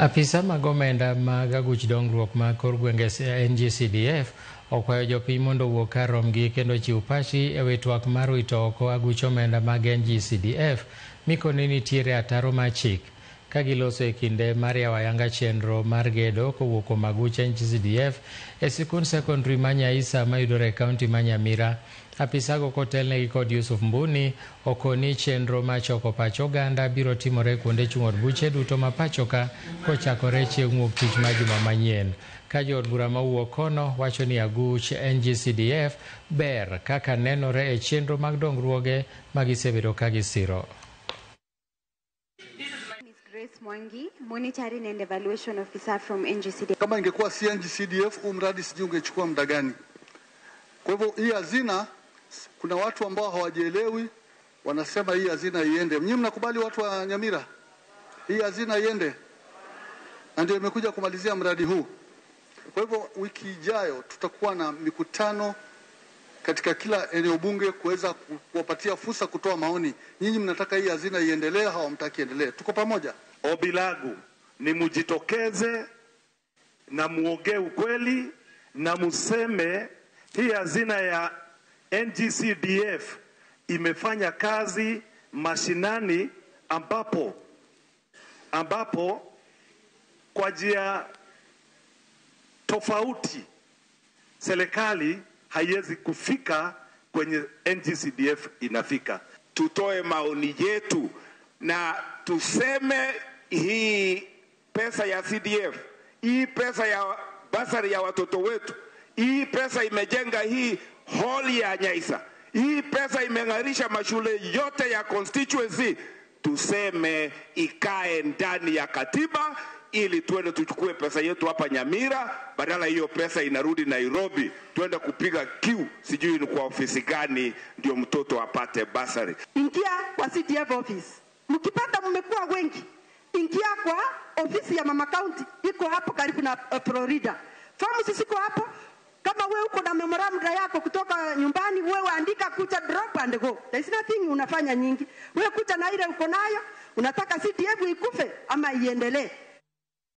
Afisa mag omenda mag aguch dongruok mag kor gwenge NGCDF okwayo jopiny mondo owuok kar romgi kendo chiw pachi ewi twak mar wito oko aguch omenda mag NGCDF mikone nitiere ataro mar chik ka giloso e kinde mar yawo ayanga chenro mar gedo kowuok kuom aguch NGCDF e sikund sekondari ma Nyaisa mayudore e kaunti ma Nyamira. Apisago kotelnegi kod Yusuf Mbuni okoni chenro ma choko pach oganda biro timore kuonde chung' od buche duto ma pachoka kochakore chieng' wuok tich ma juma manyien. Ka jood bura mawuok kono wacho ni aguch NGCDF ber kaka nenore e chenro mag dongruoge magisebedo ka gisiro. Mwangi, Monitoring and Evaluation Officer from NGCDF. Kama ingekuwa si NGCDF mradi sijui ungechukua muda gani. Kwa hivyo hii hazina, kuna watu ambao hawajielewi wanasema hii hazina iende. Mnyinyi mnakubali watu wa Nyamira hii hazina iende? Na ndio imekuja kumalizia mradi huu. Kwa hivyo wiki ijayo tutakuwa na mikutano katika kila eneo bunge kuweza kuwapatia fursa kutoa maoni. Nyinyi mnataka hii hazina iendelee au hamtaki iendelee? Tuko pamoja. Ombi langu ni mujitokeze na muongee ukweli na museme hii hazina ya NGCDF imefanya kazi mashinani ambapo kwa njia tofauti serikali haiwezi kufika kwenye NGCDF inafika. Tutoe maoni yetu na tuseme hii pesa ya CDF, hii pesa ya basari ya watoto wetu, hii pesa imejenga hii hall ya Nyaisa, hii pesa imeng'arisha mashule yote ya constituency, tuseme ikae ndani ya katiba ili tuende tuchukue pesa yetu hapa Nyamira, badala hiyo pesa inarudi Nairobi, tuende kupiga kiu sijui ni kwa ofisi gani ndio mtoto apate basari. Ingia kwa CDF office. Mkipata mmekuwa wengi, ingia kwa ofisi ya mama county, iko hapo karibu na Florida. Famu sisiko hapo, kama wewe uko na memorandum yako kutoka nyumbani, wewe andika, kucha drop and go. There is nothing unafanya nyingi. Wewe kucha na ile uko nayo, unataka CDF ikufe ama iendelee.